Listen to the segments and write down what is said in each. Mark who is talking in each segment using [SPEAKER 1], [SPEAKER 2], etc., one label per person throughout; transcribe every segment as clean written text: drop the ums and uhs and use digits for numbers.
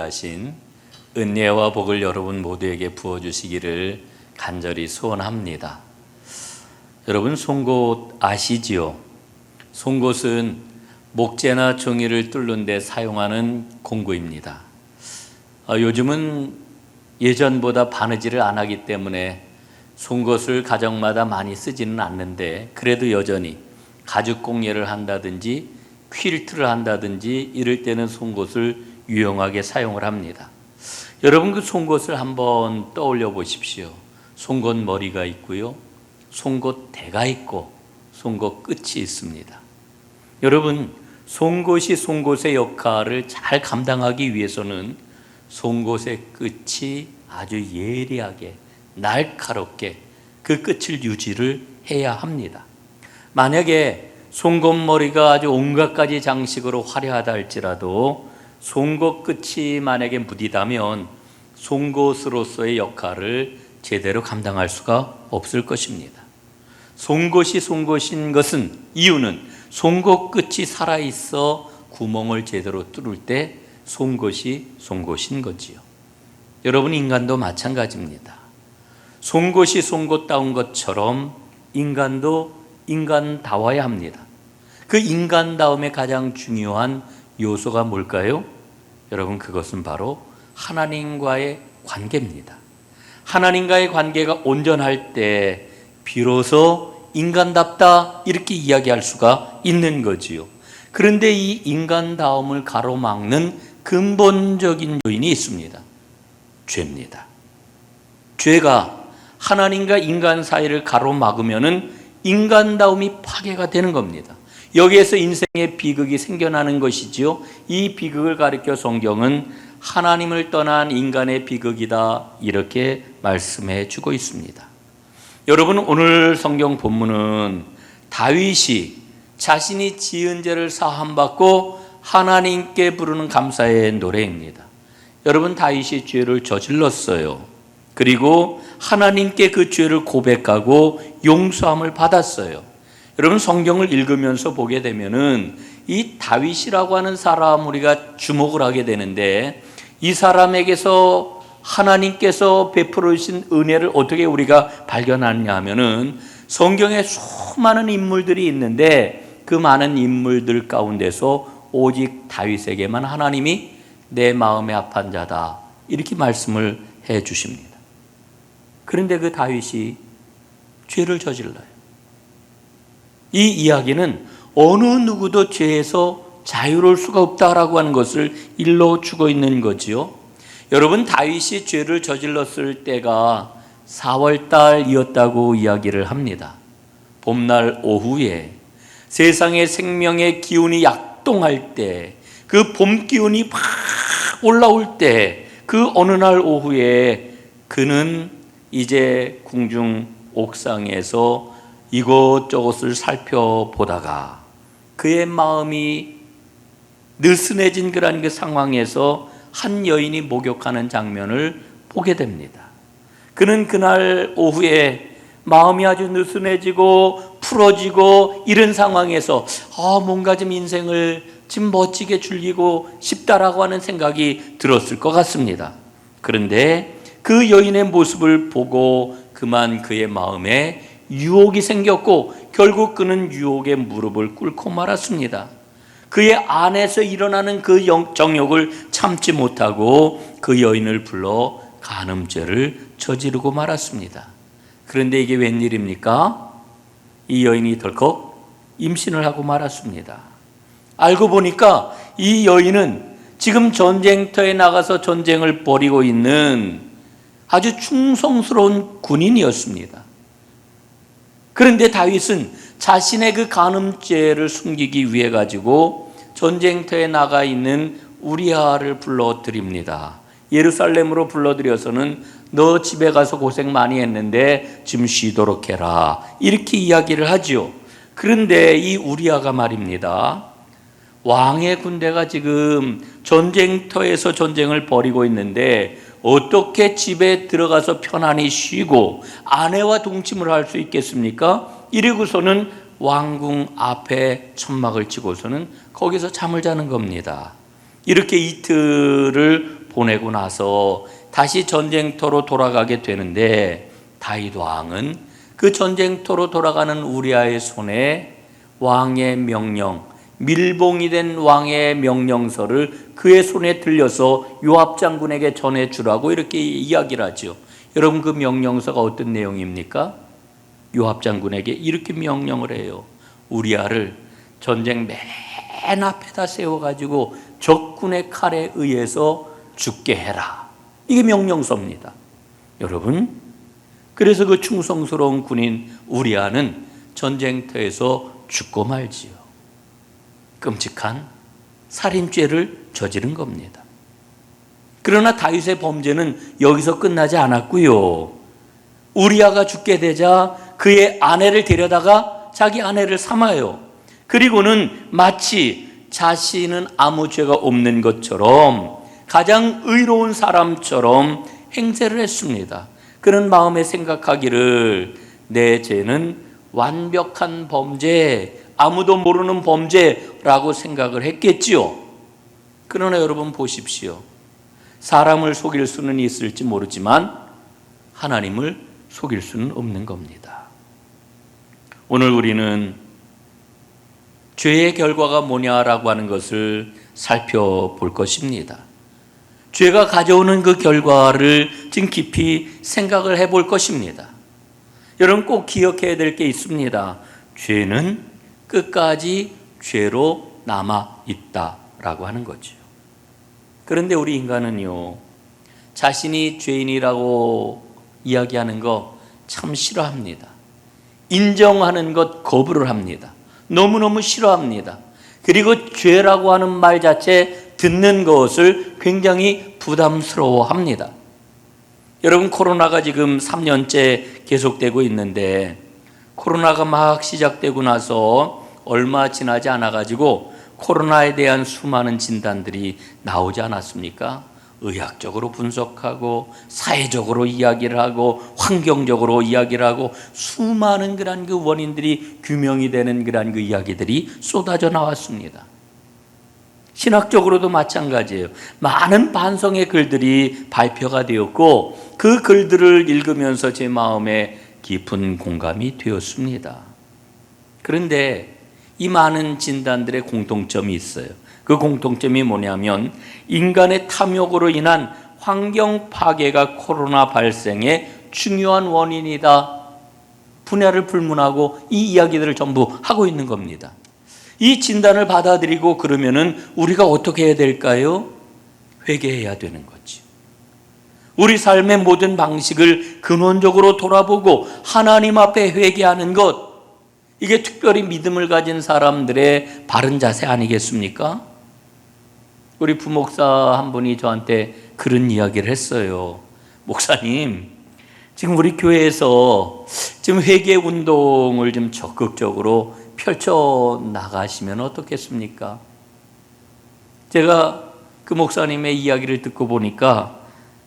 [SPEAKER 1] 예비하신 은혜와 복을 여러분 모두에게 부어주시기를 간절히 소원합니다. 여러분, 송곳 아시지요? 송곳은 목재나 종이를 뚫는 데 사용하는 공구입니다. 요즘은 예전보다 바느질을 안 하기 때문에 송곳을 가정마다 많이 쓰지는 않는데, 그래도 여전히 가죽 공예를 한다든지 퀼트를 한다든지 이럴 때는 송곳을 유용하게 사용을 합니다. 여러분, 그 송곳을 한번 떠올려 보십시오. 송곳 머리가 있고요, 송곳 대가 있고 송곳 끝이 있습니다. 여러분, 송곳이 송곳의 역할을 잘 감당하기 위해서는 송곳의 끝이 아주 예리하게 날카롭게 그 끝을 유지를 해야 합니다. 만약에 송곳머리가 아주 온갖 가지 장식으로 화려하다 할지라도 송곳 끝이 만약에 무디다면 송곳으로서의 역할을 제대로 감당할 수가 없을 것입니다. 송곳이 송곳인 것은, 이유는 송곳 끝이 살아있어 구멍을 제대로 뚫을 때 송곳이 송곳인 거지요. 여러분, 인간도 마찬가지입니다. 송곳이 송곳다운 것처럼 인간도 인간다워야 합니다. 그 인간다움의 가장 중요한 요소가 뭘까요? 여러분, 그것은 바로 하나님과의 관계입니다. 하나님과의 관계가 온전할 때 비로소 인간답다 이렇게 이야기할 수가 있는 거지요. 그런데 이 인간다움을 가로막는 근본적인 요인이 있습니다. 죄입니다. 죄가 하나님과 인간 사이를 가로막으면은 인간다움이 파괴가 되는 겁니다. 여기에서 인생의 비극이 생겨나는 것이지요. 이 비극을 가리켜 성경은 하나님을 떠난 인간의 비극이다 이렇게 말씀해 주고 있습니다. 여러분, 오늘 성경 본문은 다윗이 자신이 지은 죄를 사함받고 하나님께 부르는 감사의 노래입니다. 여러분, 다윗이 죄를 저질렀어요. 그리고 하나님께 그 죄를 고백하고 용서함을 받았어요. 여러분, 성경을 읽으면서 보게 되면은 이 다윗이라고 하는 사람 우리가 주목을 하게 되는데, 이 사람에게서 하나님께서 베풀어 주신 은혜를 어떻게 우리가 발견하느냐 하면은 성경에 수많은 인물들이 있는데 그 많은 인물들 가운데서 오직 다윗에게만 하나님이 내 마음에 합한 자다 이렇게 말씀을 해 주십니다. 그런데 그 다윗이 죄를 저질러요. 이 이야기는 어느 누구도 죄에서 자유로울 수가 없다라고 하는 것을 일러주고 있는 거지요. 여러분, 다윗이 죄를 저질렀을 때가 4월달이었다고 이야기를 합니다. 봄날 오후에 세상의 생명의 기운이 약동할 때, 그 봄 기운이 막 올라올 때, 그 어느 날 오후에 그는 이제 궁중 옥상에서 이곳저곳을 살펴보다가 그의 마음이 느슨해진 그런 그 상황에서 한 여인이 목욕하는 장면을 보게 됩니다. 그는 그날 오후에 마음이 아주 느슨해지고 풀어지고 이런 상황에서 뭔가 좀 인생을 좀 멋지게 즐기고 싶다라고 하는 생각이 들었을 것 같습니다. 그런데 그 여인의 모습을 보고 그만 그의 마음에 유혹이 생겼고 결국 그는 유혹의 무릎을 꿇고 말았습니다. 그의 안에서 일어나는 그 정욕을 참지 못하고 그 여인을 불러 간음죄를 저지르고 말았습니다. 그런데 이게 웬일입니까? 이 여인이 덜컥 임신을 하고 말았습니다. 알고 보니까 이 여인은 지금 전쟁터에 나가서 전쟁을 벌이고 있는 아주 충성스러운 군인이었습니다. 그런데 다윗은 자신의 그 간음죄를 숨기기 위해 가지고 전쟁터에 나가 있는 우리아를 불러드립니다. 예루살렘으로 불러들여서는 너 집에 가서 고생 많이 했는데 좀 쉬도록 해라 이렇게 이야기를 하지요. 그런데 이 우리아가 말입니다, 왕의 군대가 지금 전쟁터에서 전쟁을 벌이고 있는데 어떻게 집에 들어가서 편안히 쉬고 아내와 동침을 할 수 있겠습니까? 이러고서는 왕궁 앞에 천막을 치고서는 거기서 잠을 자는 겁니다. 이렇게 이틀을 보내고 나서 다시 전쟁터로 돌아가게 되는데, 다윗 왕은 그 전쟁터로 돌아가는 우리아의 손에 왕의 명령, 밀봉이 된 왕의 명령서를 그의 손에 들려서 요압 장군에게 전해주라고 이렇게 이야기를 하죠. 여러분, 그 명령서가 어떤 내용입니까? 요압 장군에게 이렇게 명령을 해요. 우리아를 전쟁 맨 앞에다 세워가지고 적군의 칼에 의해서 죽게 해라. 이게 명령서입니다. 여러분, 그래서 그 충성스러운 군인 우리아는 전쟁터에서 죽고 말지요. 끔찍한 살인죄를 저지른 겁니다. 그러나 다윗의 범죄는 여기서 끝나지 않았고요. 우리아가 죽게 되자 그의 아내를 데려다가 자기 아내를 삼아요. 그리고는 마치 자신은 아무 죄가 없는 것처럼, 가장 의로운 사람처럼 행세를 했습니다. 그런 마음에 생각하기를 내 죄는 완벽한 범죄, 아무도 모르는 범죄라고 생각을 했겠지요. 그러나 여러분 보십시오. 사람을 속일 수는 있을지 모르지만 하나님을 속일 수는 없는 겁니다. 오늘 우리는 죄의 결과가 뭐냐라고 하는 것을 살펴볼 것입니다. 죄가 가져오는 그 결과를 지금 깊이 생각을 해볼 것입니다. 여러분, 꼭 기억해야 될 게 있습니다. 죄는 끝까지 죄로 남아있다라고 하는 거죠. 그런데 우리 인간은요, 자신이 죄인이라고 이야기하는 거 참 싫어합니다. 인정하는 것 거부를 합니다. 너무너무 싫어합니다. 그리고 죄라고 하는 말 자체 듣는 것을 굉장히 부담스러워합니다. 여러분, 코로나가 지금 3년째 계속되고 있는데, 코로나가 막 시작되고 나서 얼마 지나지 않아가지고 코로나에 대한 수많은 진단들이 나오지 않았습니까? 의학적으로 분석하고 사회적으로 이야기를 하고 환경적으로 이야기를 하고 수많은 그런 그 원인들이 규명이 되는 그런 그 이야기들이 쏟아져 나왔습니다. 신학적으로도 마찬가지예요. 많은 반성의 글들이 발표가 되었고 그 글들을 읽으면서 제 마음에 깊은 공감이 되었습니다. 그런데 이 많은 진단들의 공통점이 있어요. 그 공통점이 뭐냐면 인간의 탐욕으로 인한 환경 파괴가 코로나 발생의 중요한 원인이다. 분야를 불문하고 이 이야기들을 전부 하고 있는 겁니다. 이 진단을 받아들이고 그러면은 우리가 어떻게 해야 될까요? 회개해야 되는 거지. 우리 삶의 모든 방식을 근원적으로 돌아보고 하나님 앞에 회개하는 것, 이게 특별히 믿음을 가진 사람들의 바른 자세 아니겠습니까? 우리 부목사 한 분이 저한테 그런 이야기를 했어요. 목사님, 지금 우리 교회에서 지금 회개 운동을 좀 적극적으로 펼쳐 나가시면 어떻겠습니까? 제가 그 목사님의 이야기를 듣고 보니까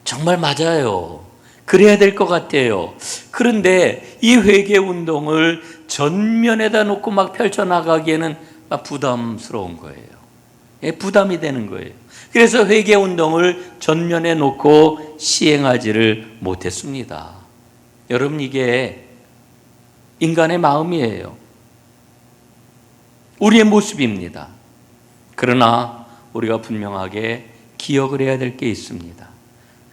[SPEAKER 1] 정말 맞아요. 그래야 될 것 같아요. 그런데 이 회개 운동을 전면에다 놓고 막 펼쳐 나가기에는 부담스러운 거예요. 부담이 되는 거예요. 그래서 회개 운동을 전면에 놓고 시행하지를 못했습니다. 여러분, 이게 인간의 마음이에요. 우리의 모습입니다. 그러나 우리가 분명하게 기억을 해야 될 게 있습니다.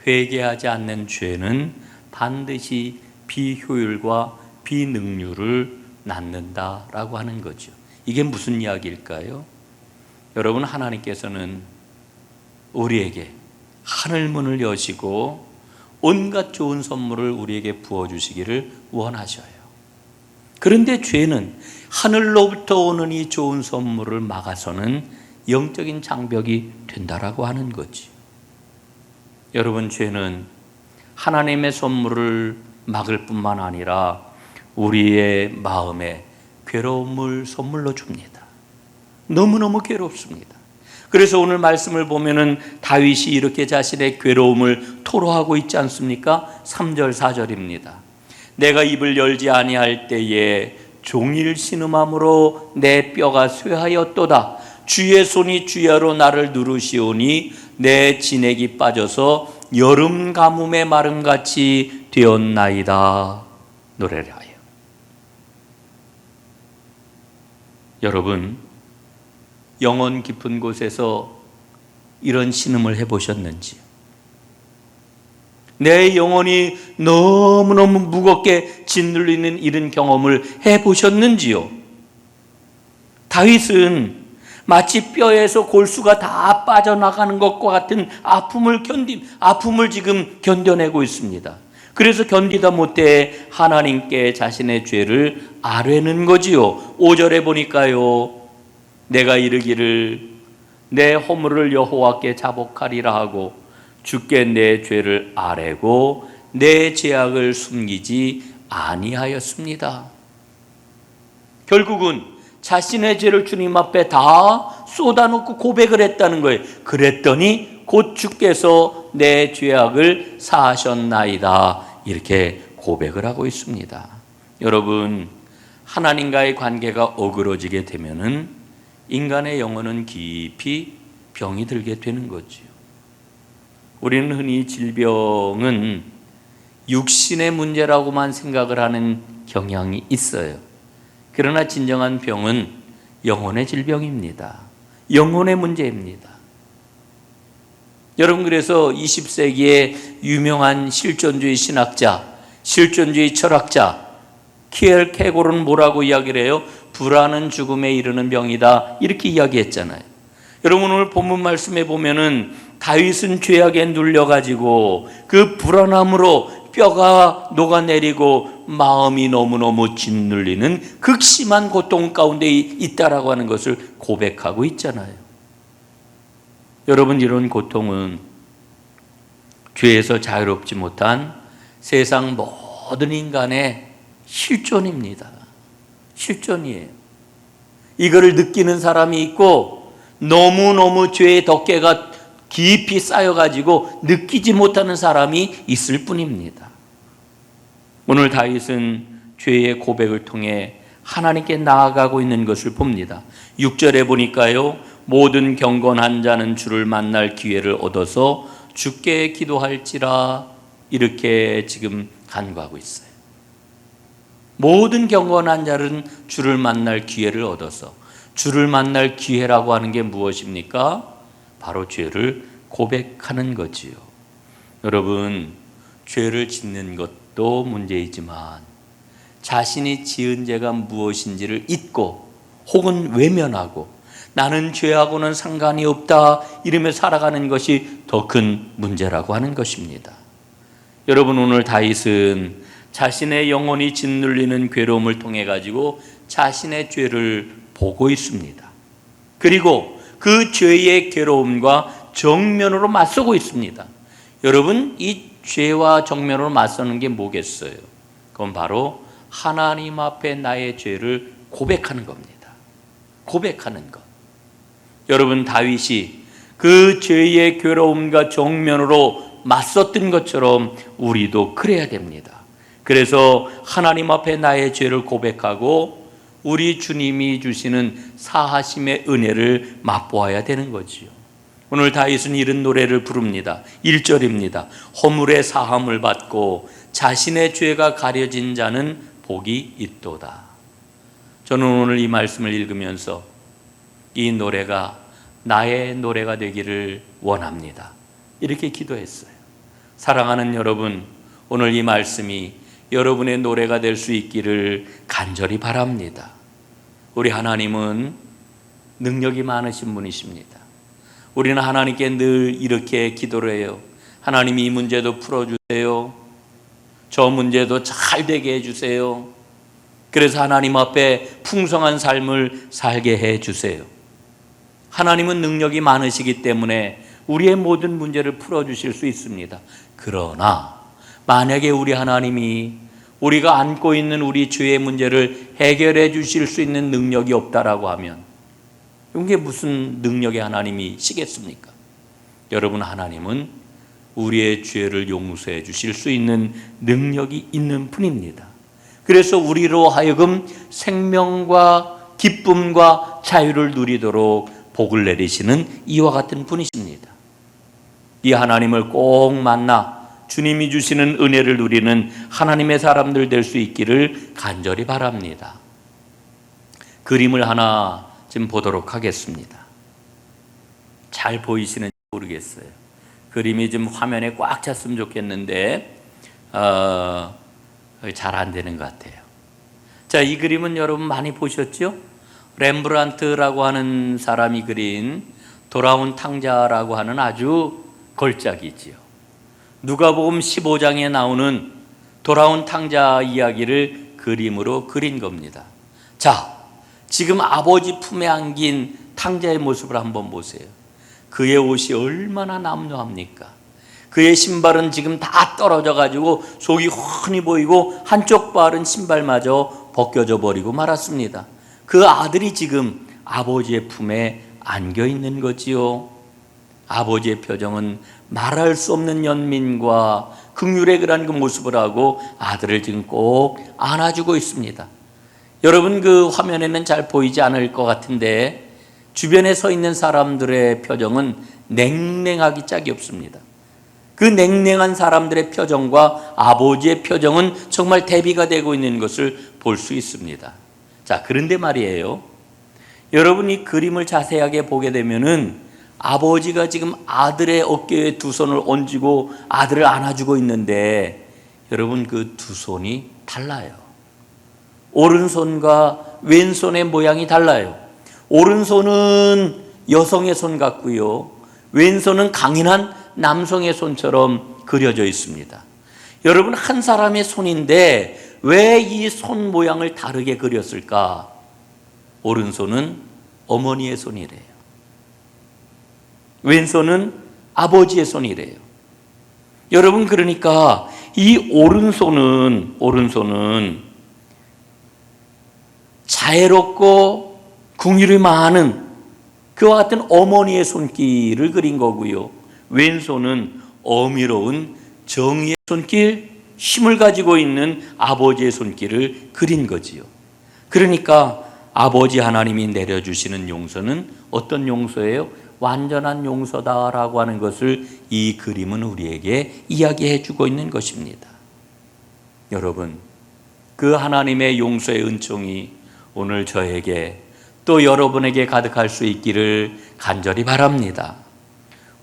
[SPEAKER 1] 회개하지 않는 죄는 반드시 비효율과 비능률을 낳는다라고 하는 거죠. 이게 무슨 이야기일까요? 여러분, 하나님께서는 우리에게 하늘문을 여시고 온갖 좋은 선물을 우리에게 부어주시기를 원하셔요. 그런데 죄는 하늘로부터 오는 이 좋은 선물을 막아서는 영적인 장벽이 된다라고 하는 거지. 여러분, 죄는 하나님의 선물을 막을 뿐만 아니라 우리의 마음에 괴로움을 선물로 줍니다. 너무너무 괴롭습니다. 그래서 오늘 말씀을 보면은 다윗이 이렇게 자신의 괴로움을 토로하고 있지 않습니까? 3절 4절입니다. 내가 입을 열지 아니할 때에 종일 신음함으로 내 뼈가 쇠하였도다. 주의 손이 주야로 나를 누르시오니 내 진액이 빠져서 여름 가뭄의 마름같이 되었나이다. 노래를 하여. 여러분, 영혼 깊은 곳에서 이런 신음을 해보셨는지? 내 영혼이 너무너무 무겁게 짓눌리는 이런 경험을 해보셨는지요? 다윗은 마치 뼈에서 골수가 다 빠져나가는 것과 같은 아픔을 지금 견뎌내고 있습니다. 그래서 견디다 못해 하나님께 자신의 죄를 아뢰는 거지요. 5절에 보니까요, 내가 이르기를 내 허물을 여호와께 자복하리라 하고 주께 내 죄를 아뢰고 내 죄악을 숨기지 아니하였습니다. 결국은 자신의 죄를 주님 앞에 다 쏟아놓고 고백을 했다는 거예요. 그랬더니 곧 주께서 내 죄악을 사하셨나이다. 이렇게 고백을 하고 있습니다. 여러분, 하나님과의 관계가 어그러지게 되면은 인간의 영혼은 깊이 병이 들게 되는 거지요. 우리는 흔히 질병은 육신의 문제라고만 생각을 하는 경향이 있어요. 그러나 진정한 병은 영혼의 질병입니다. 영혼의 문제입니다. 여러분, 그래서 20세기의 유명한 실존주의 신학자, 실존주의 철학자 키엘케고르는 뭐라고 이야기를 해요? 불안은 죽음에 이르는 병이다, 이렇게 이야기했잖아요. 여러분, 오늘 본문 말씀에 보면은 다윗은 죄악에 눌려가지고 그 불안함으로 뼈가 녹아내리고 마음이 너무너무 짓눌리는 극심한 고통 가운데 있다라고 하는 것을 고백하고 있잖아요. 여러분, 이런 고통은 죄에서 자유롭지 못한 세상 모든 인간의 실존입니다. 실존이에요. 이거를 느끼는 사람이 있고 너무너무 죄의 덮개가 깊이 쌓여가지고 느끼지 못하는 사람이 있을 뿐입니다. 오늘 다윗은 죄의 고백을 통해 하나님께 나아가고 있는 것을 봅니다. 6절에 보니까요, 모든 경건한 자는 주를 만날 기회를 얻어서 주께 기도할지라, 이렇게 지금 간구하고 있어요. 모든 경건한 자는 주를 만날 기회를 얻어서, 주를 만날 기회라고 하는 게 무엇입니까? 바로 죄를 고백하는 거지요. 여러분, 죄를 짓는 것도 문제이지만 자신이 지은 죄가 무엇인지를 잊고 혹은 외면하고 나는 죄하고는 상관이 없다 이러며 살아가는 것이 더 큰 문제라고 하는 것입니다. 여러분, 오늘 다윗은 자신의 영혼이 짓눌리는 괴로움을 통해 가지고 자신의 죄를 보고 있습니다. 그리고 그 죄의 괴로움과 정면으로 맞서고 있습니다. 여러분, 이 죄와 정면으로 맞서는 게 뭐겠어요? 그건 바로 하나님 앞에 나의 죄를 고백하는 겁니다. 고백하는 것. 여러분, 다윗이 그 죄의 괴로움과 정면으로 맞섰던 것처럼 우리도 그래야 됩니다. 그래서 하나님 앞에 나의 죄를 고백하고 우리 주님이 주시는 사하심의 은혜를 맛보아야 되는 거지요. 오늘 다윗은 이런 노래를 부릅니다. 1절입니다. 허물의 사함을 받고 자신의 죄가 가려진 자는 복이 있도다. 저는 오늘 이 말씀을 읽으면서 이 노래가 나의 노래가 되기를 원합니다. 이렇게 기도했어요. 사랑하는 여러분, 오늘 이 말씀이 여러분의 노래가 될 수 있기를 간절히 바랍니다. 우리 하나님은 능력이 많으신 분이십니다. 우리는 하나님께 늘 이렇게 기도를 해요. 하나님, 이 문제도 풀어주세요. 저 문제도 잘 되게 해주세요. 그래서 하나님 앞에 풍성한 삶을 살게 해주세요. 하나님은 능력이 많으시기 때문에 우리의 모든 문제를 풀어주실 수 있습니다. 그러나 만약에 우리 하나님이 우리가 안고 있는 우리 죄의 문제를 해결해 주실 수 있는 능력이 없다라고 하면 이게 무슨 능력의 하나님이시겠습니까? 여러분, 하나님은 우리의 죄를 용서해 주실 수 있는 능력이 있는 분입니다. 그래서 우리로 하여금 생명과 기쁨과 자유를 누리도록 복을 내리시는 이와 같은 분이십니다. 이 하나님을 꼭 만나 주님이 주시는 은혜를 누리는 하나님의 사람들 될 수 있기를 간절히 바랍니다. 그림을 하나 좀 보도록 하겠습니다. 잘 보이시는지 모르겠어요. 그림이 좀 화면에 꽉 찼으면 좋겠는데 잘 안 되는 것 같아요. 자, 이 그림은 여러분 많이 보셨죠? 렘브란트라고 하는 사람이 그린 돌아온 탕자라고 하는 아주 걸작이지요. 누가복음 15장에 나오는 돌아온 탕자 이야기를 그림으로 그린 겁니다. 자, 지금 아버지 품에 안긴 탕자의 모습을 한번 보세요. 그의 옷이 얼마나 남루합니까? 그의 신발은 지금 다 떨어져 가지고 속이 훤히 보이고 한쪽 발은 신발마저 벗겨져 버리고 말았습니다. 그 아들이 지금 아버지의 품에 안겨 있는 거지요. 아버지의 표정은 말할 수 없는 연민과 긍휼의 그런 그 모습을 하고 아들을 지금 꼭 안아주고 있습니다. 여러분, 그 화면에는 잘 보이지 않을 것 같은데 주변에 서 있는 사람들의 표정은 냉랭하기 짝이 없습니다. 그 냉랭한 사람들의 표정과 아버지의 표정은 정말 대비가 되고 있는 것을 볼 수 있습니다. 자, 그런데 말이에요. 여러분, 이 그림을 자세하게 보게 되면은 아버지가 지금 아들의 어깨에 두 손을 얹고 아들을 안아주고 있는데 여러분, 그 두 손이 달라요. 오른손과 왼손의 모양이 달라요. 오른손은 여성의 손 같고요, 왼손은 강인한 남성의 손처럼 그려져 있습니다. 여러분, 한 사람의 손인데 왜 이 손 모양을 다르게 그렸을까? 오른손은 어머니의 손이래요. 왼손은 아버지의 손이래요. 여러분, 그러니까 이 오른손은 자애롭고 긍휼이 많은 그와 같은 어머니의 손길을 그린 거고요, 왼손은 어미로운 정의의 손길, 힘을 가지고 있는 아버지의 손길을 그린 거지요. 그러니까 아버지 하나님이 내려주시는 용서는 어떤 용서예요? 완전한 용서다라고 하는 것을 이 그림은 우리에게 이야기해 주고 있는 것입니다. 여러분, 그 하나님의 용서의 은총이 오늘 저에게 또 여러분에게 가득할 수 있기를 간절히 바랍니다.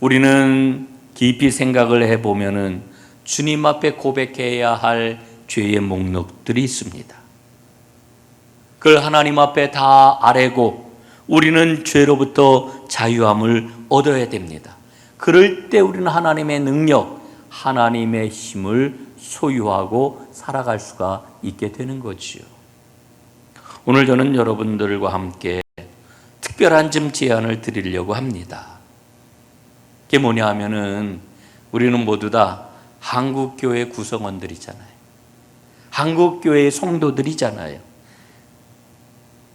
[SPEAKER 1] 우리는 깊이 생각을 해보면은 주님 앞에 고백해야 할 죄의 목록들이 있습니다. 그걸 하나님 앞에 다 아뢰고 우리는 죄로부터 자유함을 얻어야 됩니다. 그럴 때 우리는 하나님의 능력, 하나님의 힘을 소유하고 살아갈 수가 있게 되는 거지요. 오늘 저는 여러분들과 함께 특별한 좀 제안을 드리려고 합니다. 그게 뭐냐 하면은 우리는 모두 다 한국교회 구성원들이잖아요. 한국교회의 성도들이잖아요.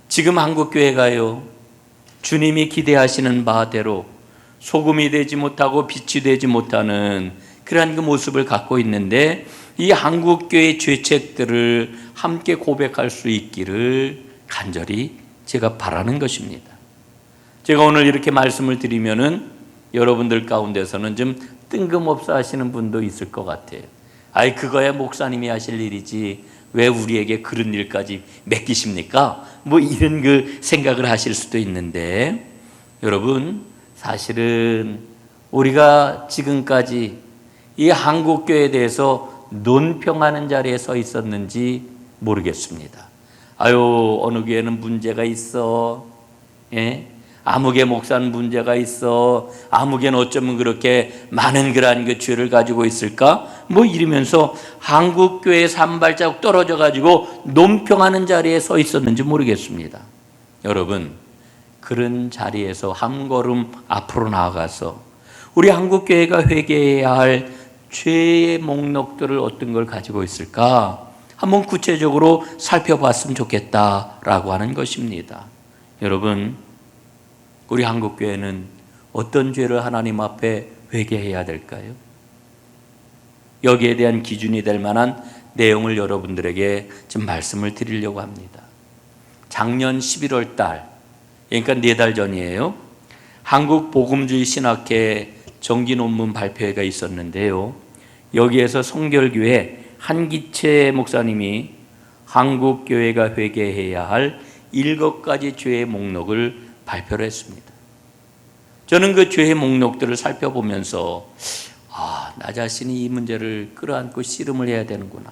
[SPEAKER 1] 지금 한국교회가요, 주님이 기대하시는 바대로 소금이 되지 못하고 빛이 되지 못하는 그러한 그 모습을 갖고 있는데 이 한국교회의 죄책들을 함께 고백할 수 있기를 간절히 제가 바라는 것입니다. 제가 오늘 이렇게 말씀을 드리면은 여러분들 가운데서는 좀 뜬금없어 하시는 분도 있을 것 같아요. 아이, 그거야 목사님이 하실 일이지 왜 우리에게 그런 일까지 맡기십니까? 뭐 이런 그 생각을 하실 수도 있는데, 여러분, 사실은 우리가 지금까지 이 한국교회에 대해서 논평하는 자리에 서 있었는지 모르겠습니다. 아유, 어느 교회는 문제가 있어, 예? 아무개 목사는 문제가 있어, 아무개는 어쩌면 그렇게 많은 그러한 그 죄를 가지고 있을까? 뭐 이러면서 한국교회에 산발자국 떨어져 가지고 논평하는 자리에 서 있었는지 모르겠습니다. 여러분, 그런 자리에서 한 걸음 앞으로 나아가서 우리 한국교회가 회개해야 할 죄의 목록들을 어떤 걸 가지고 있을까? 한번 구체적으로 살펴봤으면 좋겠다라고 하는 것입니다. 여러분, 우리 한국교회는 어떤 죄를 하나님 앞에 회개해야 될까요? 여기에 대한 기준이 될 만한 내용을 여러분들에게 좀 말씀을 드리려고 합니다. 작년 11월 달, 그러니까 4달 전이에요. 한국 복음주의 신학회 정기 논문 발표회가 있었는데요. 여기에서 성결교회 한기채 목사님이 한국 교회가 회개해야 할 7가지 죄의 목록을 발표를 했습니다. 저는 그 죄의 목록들을 살펴보면서 나 자신이 이 문제를 끌어안고 씨름을 해야 되는구나.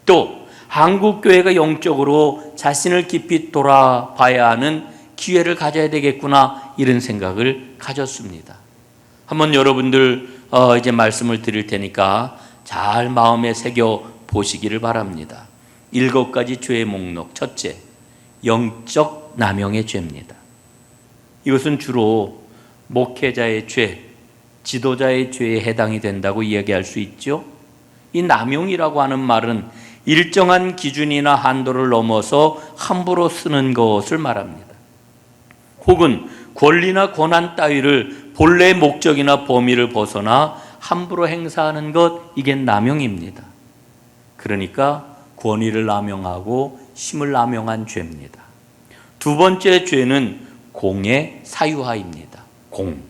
[SPEAKER 1] 또 한국 교회가 영적으로 자신을 깊이 돌아봐야 하는 기회를 가져야 되겠구나, 이런 생각을 가졌습니다. 한번 여러분들 이제 말씀을 드릴 테니까 잘 마음에 새겨 보시기를 바랍니다. 7가지 죄의 목록. 첫째, 영적 남용의 죄입니다. 이것은 주로 목회자의 죄, 지도자의 죄에 해당이 된다고 이야기할 수 있죠. 이 남용이라고 하는 말은 일정한 기준이나 한도를 넘어서 함부로 쓰는 것을 말합니다. 혹은 권리나 권한 따위를 본래의 목적이나 범위를 벗어나 함부로 행사하는 것, 이게 남용입니다. 그러니까 권위를 남용하고 힘을 남용한 죄입니다. 두 번째 죄는 공의 사유화입니다. 공.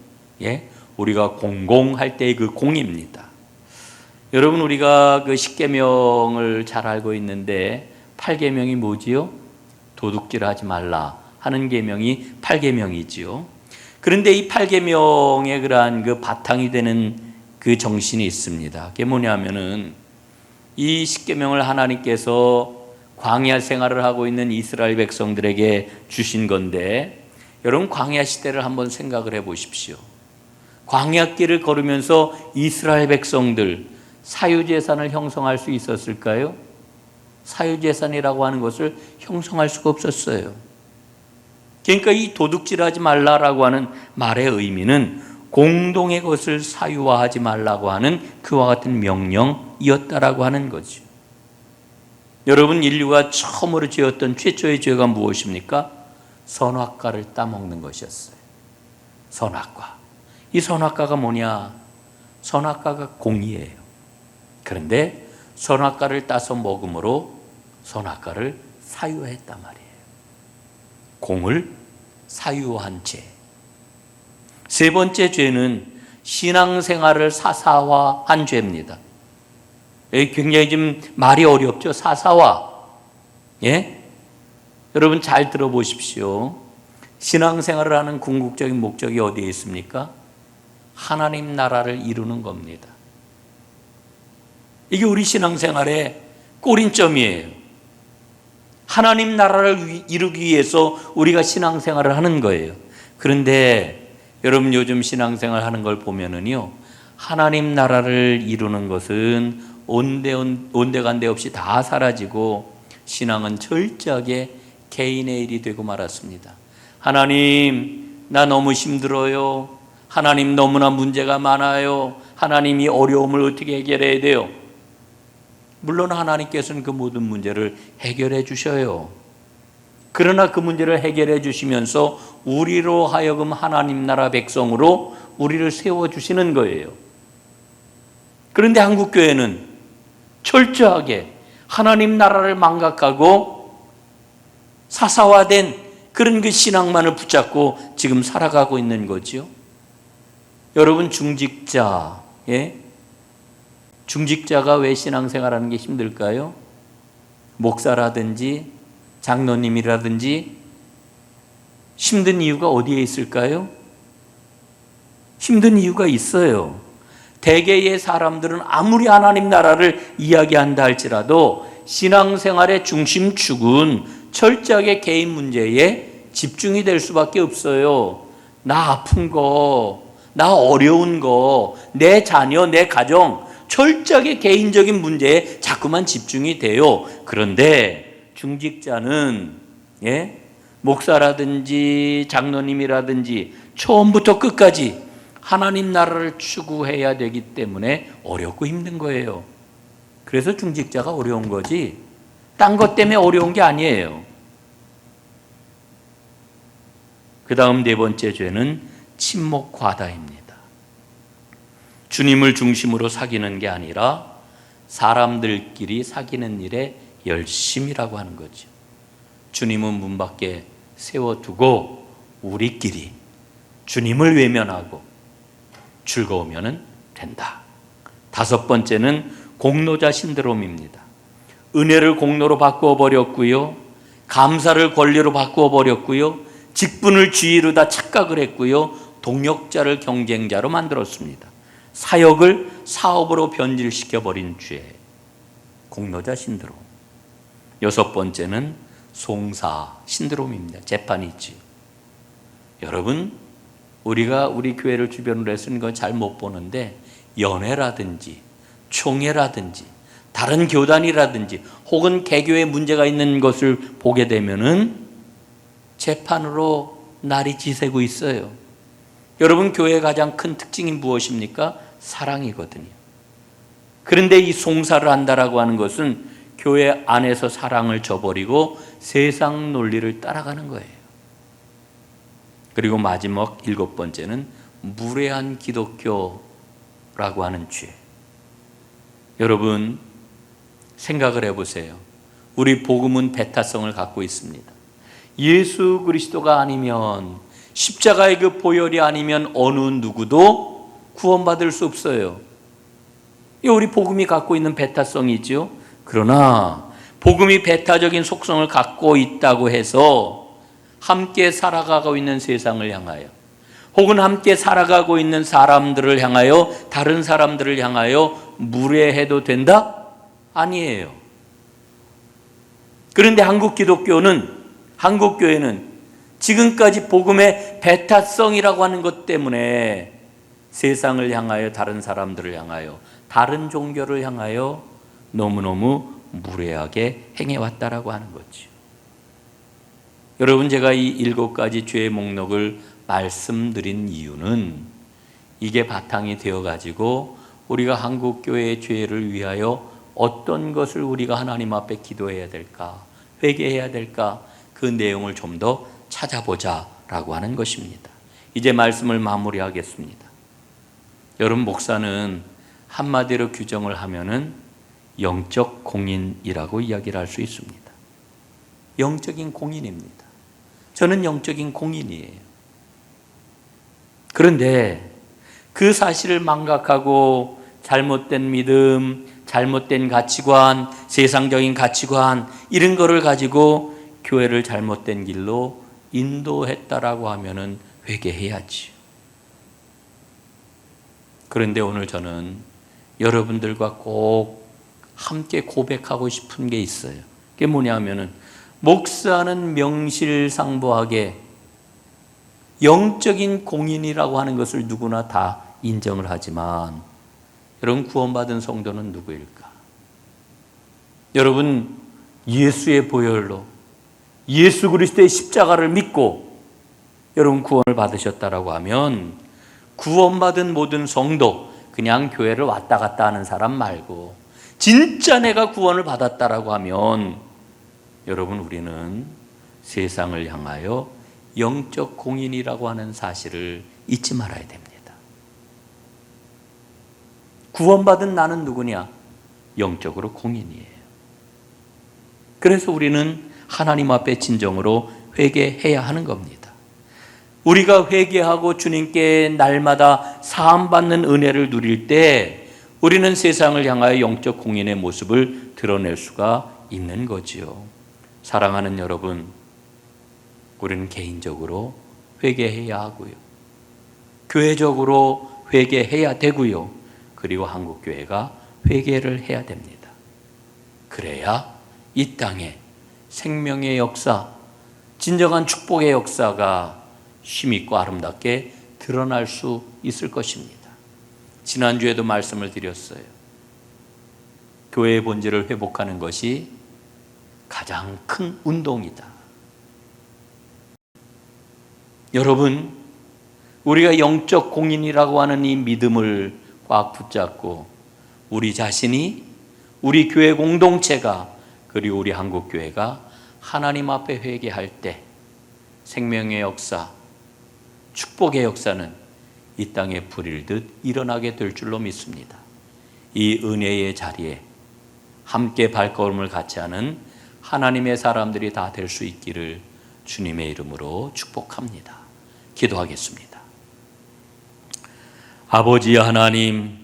[SPEAKER 1] 우리가 공공할 때의 그 공입니다. 여러분, 우리가 그 10계명을 잘 알고 있는데 8계명이 뭐지요? 도둑질하지 말라 하는 계명이 8계명이지요. 그런데 이 8계명의 그러한 그 바탕이 되는 그 정신이 있습니다. 그게 뭐냐면은 이 10계명을 하나님께서 광야 생활을 하고 있는 이스라엘 백성들에게 주신 건데, 여러분 광야 시대를 한번 생각을 해 보십시오. 광야길을 걸으면서 이스라엘 백성들 사유재산을 형성할 수 있었을까요? 사유재산이라고 하는 것을 형성할 수가 없었어요. 그러니까 이 도둑질하지 말라라고 하는 말의 의미는 공동의 것을 사유화하지 말라고 하는 그와 같은 명령이었다라고 하는 거죠. 여러분, 인류가 처음으로 지었던 최초의 죄가 무엇입니까? 선악과를 따먹는 것이었어요. 선악과. 이 선악과가 뭐냐? 선악과가 공이에요. 그런데 선악과를 따서 먹음으로 선악과를 사유했단 말이에요. 공을 사유한 죄. 세 번째 죄는 신앙생활을 사사화한 죄입니다. 굉장히 좀 말이 어렵죠? 사사화. 여러분 잘 들어보십시오. 신앙생활을 하는 궁극적인 목적이 어디에 있습니까? 하나님 나라를 이루는 겁니다. 이게 우리 신앙생활의 꼬린점이에요. 하나님 나라를 이루기 위해서 우리가 신앙생활을 하는 거예요. 그런데 여러분, 요즘 신앙생활 하는 걸 보면은요, 하나님 나라를 이루는 것은 온데간데 없이 다 사라지고 신앙은 철저하게 개인의 일이 되고 말았습니다. 하나님, 나 너무 힘들어요. 하나님, 너무나 문제가 많아요. 하나님, 이 어려움을 어떻게 해결해야 돼요? 물론 하나님께서는 그 모든 문제를 해결해 주셔요. 그러나 그 문제를 해결해 주시면서 우리로 하여금 하나님 나라 백성으로 우리를 세워주시는 거예요. 그런데 한국교회는 철저하게 하나님 나라를 망각하고 사사화된 그런 그 신앙만을 붙잡고 지금 살아가고 있는 거죠. 여러분, 중직자가 왜 신앙생활하는 게 힘들까요? 목사라든지 장로님이라든지 힘든 이유가 어디에 있을까요? 힘든 이유가 있어요. 대개의 사람들은 아무리 하나님 나라를 이야기한다 할지라도 신앙생활의 중심축은 철저하게 개인 문제에 집중이 될 수밖에 없어요. 나 아픈 거, 나 어려운 거, 내 자녀, 내 가정, 철저하게 개인적인 문제에 자꾸만 집중이 돼요. 그런데 중직자는 목사라든지 장로님이라든지 처음부터 끝까지 하나님 나라를 추구해야 되기 때문에 어렵고 힘든 거예요. 그래서 중직자가 어려운 거지 딴 것 때문에 어려운 게 아니에요. 그 다음 네 번째 죄는 친목과다입니다. 주님을 중심으로 사귀는 게 아니라 사람들끼리 사귀는 일에 열심이라고 하는 거죠. 주님은 문 밖에 세워두고 우리끼리 주님을 외면하고 즐거우면 된다. 다섯 번째는 공로자 신드롬입니다. 은혜를 공로로 바꾸어 버렸고요. 감사를 권리로 바꾸어 버렸고요. 직분을 지위로 다 착각을 했고요. 동역자를 경쟁자로 만들었습니다. 사역을 사업으로 변질시켜 버린 죄, 공로자 신드롬. 여섯 번째는 송사 신드롬입니다. 재판이지. 여러분, 우리가 우리 교회를 주변으로 해서는 건 잘 못 보는데 연회라든지 총회라든지 다른 교단이라든지 혹은 개교에 문제가 있는 것을 보게 되면은 재판으로 날이 지새고 있어요. 여러분, 교회의 가장 큰 특징이 무엇입니까? 사랑이거든요. 그런데 이 송사를 한다라고 하는 것은 교회 안에서 사랑을 저버리고 세상 논리를 따라가는 거예요. 그리고 마지막 일곱 번째는 무례한 기독교라고 하는 죄. 여러분, 생각을 해보세요. 우리 복음은 배타성을 갖고 있습니다. 예수 그리스도가 아니면, 십자가의 그 보혈이 아니면 어느 누구도 구원받을 수 없어요. 이 우리 복음이 갖고 있는 배타성이죠. 그러나 복음이 배타적인 속성을 갖고 있다고 해서 함께 살아가고 있는 세상을 향하여 혹은 함께 살아가고 있는 사람들을 향하여, 다른 사람들을 향하여 무례해도 된다? 아니에요. 그런데 한국 교회는 지금까지 복음의 배타성이라고 하는 것 때문에 세상을 향하여, 다른 사람들을 향하여, 다른 종교를 향하여 너무너무 무례하게 행해왔다라고 하는 거죠. 여러분, 제가 이 일곱 가지 죄의 목록을 말씀드린 이유는 이게 바탕이 되어가지고 우리가 한국교회의 죄를 위하여 어떤 것을 우리가 하나님 앞에 기도해야 될까, 회개해야 될까, 그 내용을 좀 더 찾아보자라고 하는 것입니다. 이제 말씀을 마무리하겠습니다. 여러분, 목사는 한마디로 규정을 하면은 영적 공인이라고 이야기를 할 수 있습니다. 영적인 공인입니다. 저는 영적인 공인이에요. 그런데 그 사실을 망각하고 잘못된 믿음, 잘못된 가치관, 세상적인 가치관, 이런 거를 가지고 교회를 잘못된 길로 인도했다라고 하면은 회개해야지. 그런데 오늘 저는 여러분들과 꼭 함께 고백하고 싶은 게 있어요. 그게 뭐냐면은, 목사는 명실상부하게 영적인 공인이라고 하는 것을 누구나 다 인정을 하지만, 여러분, 구원받은 성도는 누구일까? 여러분, 예수의 보혈로 예수 그리스도의 십자가를 믿고 여러분 구원을 받으셨다라고 하면, 구원받은 모든 성도, 그냥 교회를 왔다 갔다 하는 사람 말고 진짜 내가 구원을 받았다라고 하면, 여러분, 우리는 세상을 향하여 영적 공인이라고 하는 사실을 잊지 말아야 됩니다. 구원받은 나는 누구냐? 영적으로 공인이에요. 그래서 우리는 하나님 앞에 진정으로 회개해야 하는 겁니다. 우리가 회개하고 주님께 날마다 사함받는 은혜를 누릴 때 우리는 세상을 향하여 영적 공인의 모습을 드러낼 수가 있는 거지요. 사랑하는 여러분, 우리는 개인적으로 회개해야 하고요, 교회적으로 회개해야 되고요, 그리고 한국교회가 회개를 해야 됩니다. 그래야 이 땅에 생명의 역사, 진정한 축복의 역사가 힘있고 아름답게 드러날 수 있을 것입니다. 지난주에도 말씀을 드렸어요. 교회의 본질을 회복하는 것이 가장 큰 운동이다. 여러분, 우리가 영적 공인이라고 하는 이 믿음을 꽉 붙잡고 우리 자신이, 우리 교회 공동체가, 그리고 우리 한국교회가 하나님 앞에 회개할 때 생명의 역사, 축복의 역사는 이 땅에 불일듯 일어나게 될 줄로 믿습니다. 이 은혜의 자리에 함께 발걸음을 같이 하는 하나님의 사람들이 다 될 수 있기를 주님의 이름으로 축복합니다. 기도하겠습니다. 아버지 하나님,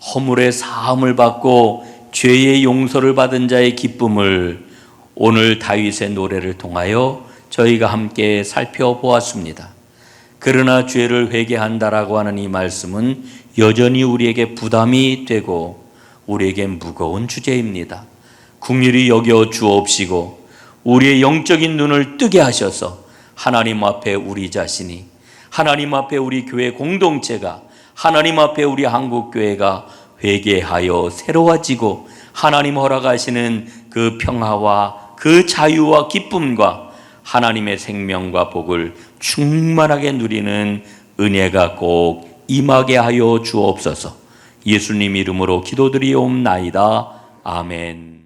[SPEAKER 1] 허물의 사함을 받고 죄의 용서를 받은 자의 기쁨을 오늘 다윗의 노래를 통하여 저희가 함께 살펴보았습니다. 그러나 죄를 회개한다라고 하는 이 말씀은 여전히 우리에게 부담이 되고 우리에게 무거운 주제입니다. 긍휼히 여겨 주옵시고 우리의 영적인 눈을 뜨게 하셔서 하나님 앞에 우리 자신이, 하나님 앞에 우리 교회 공동체가, 하나님 앞에 우리 한국교회가 회개하여 새로워지고 하나님 허락하시는 그 평화와 그 자유와 기쁨과 하나님의 생명과 복을 충만하게 누리는 은혜가 꼭 임하게 하여 주옵소서. 예수님 이름으로 기도드리옵나이다. 아멘.